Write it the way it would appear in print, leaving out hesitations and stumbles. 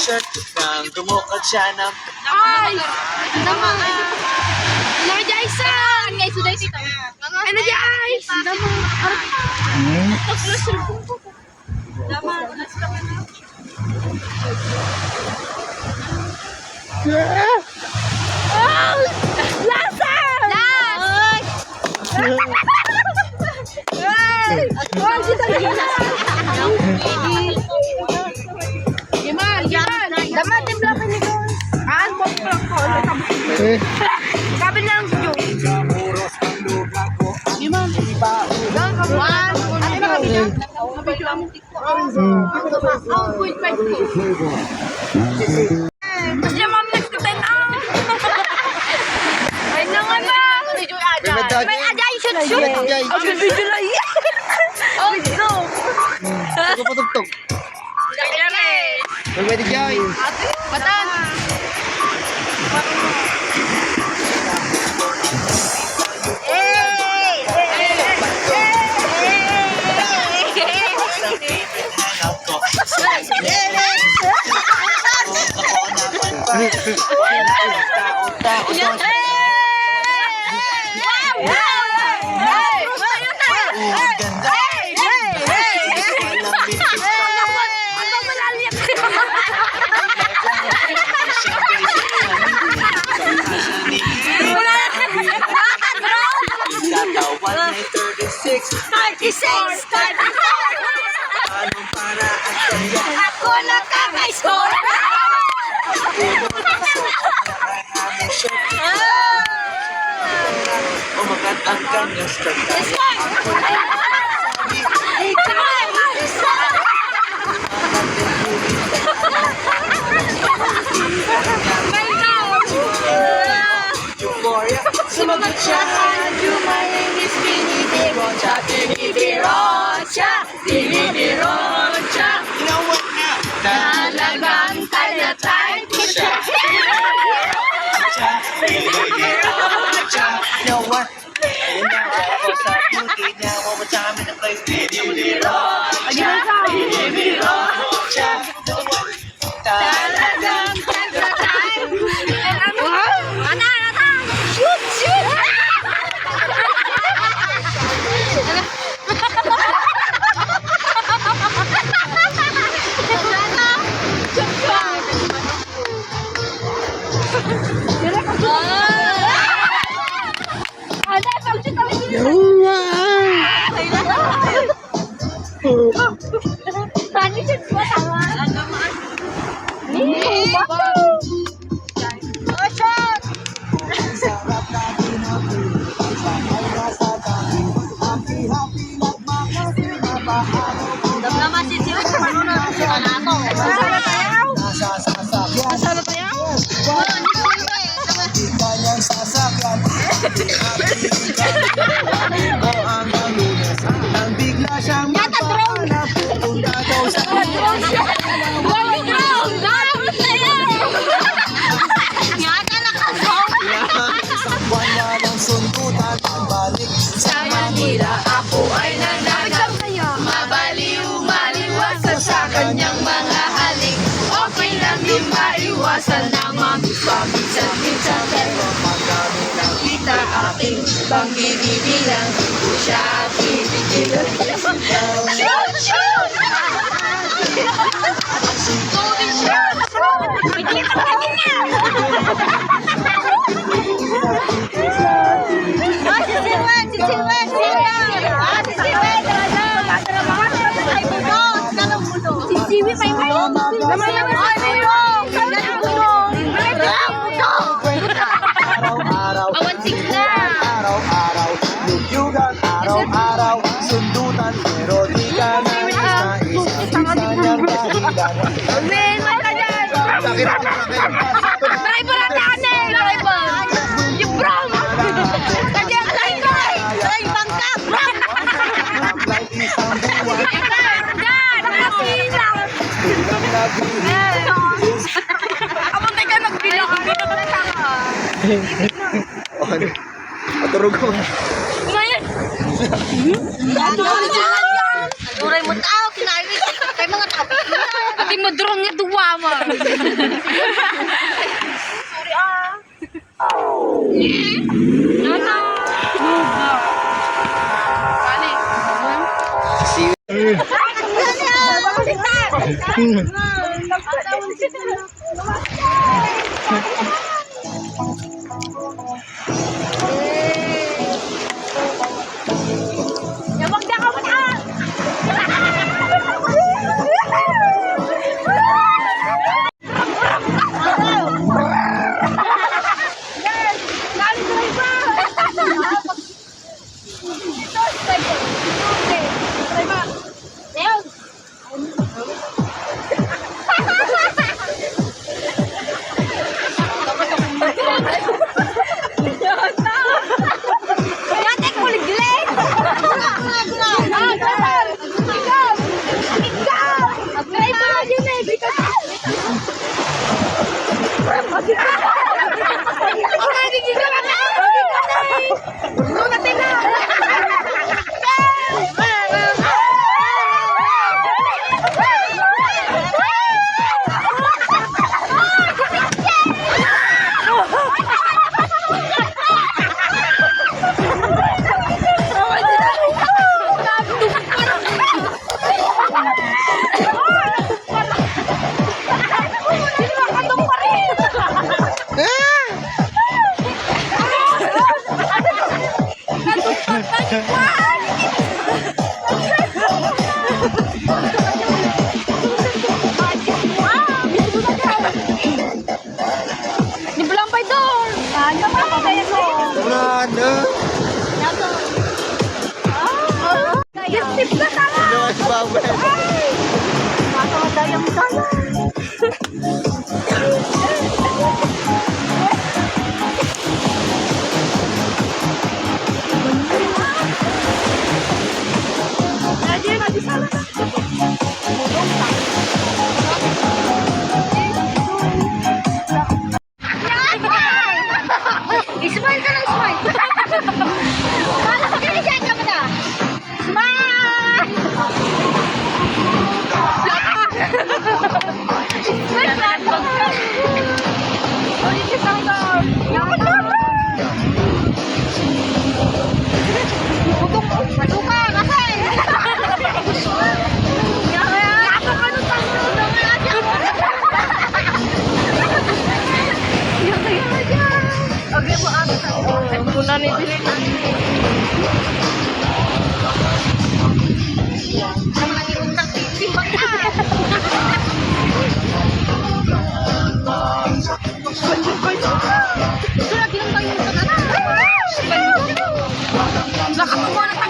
Shirt nang dumukad siya ng ay dama ano guys guys sudah itu ano guys dama dama lasa dama timpla ko nito. Bok lang ko. Sabi na lang yun. Gimana? Lang kawan. Ano ba kami na? Mabigyo ang tiko. Ang point 5 ko. Kasi ma'am nagtutin ang. Ay naman ba? May ajay shoot. Ang video lang yan. Oh no. Ako patugtog. Pwede jay. Batan. Ako nakaka-score! Umagat ang kanyang strike. Euphoria, sumagot siya. Lumayangis binibirocha, binibirocha, binibirocha. You know what now? Talagang kanya time ko siya. You know what? And now ako sa beauty now one more time in the place. Binibirocha, binibirocha. Talagang kanya time. Ana, shoot, shoot. Sa Manila, ako ay nananap. Mabaliw, maliwasan sa kanyang mga halik. Okay lang din maiwasan na mamisaminsan-minsan. Pero pag kami nakita aking pangbibilang, hindi siya kibigilan. Shoot! Shoot! Araw-araw, lugyugan, araw-araw, sundutan, pero di ka nais-nais. Isa niyang dahilan. Driver ang taanay! Driver! Yung brown! Kaya driver! Ay, bangkak! Isang buwan. Nasilang! Ako tayo nagbilang. Maturog ko. Kumain! Duray mo tao, kinawi. Kay mga tao. Ati mo drong nga duwa mo. Sorry Nana. Smile ka ng smile. Kala ko kaya ka mo na. Smile! Nakakuha na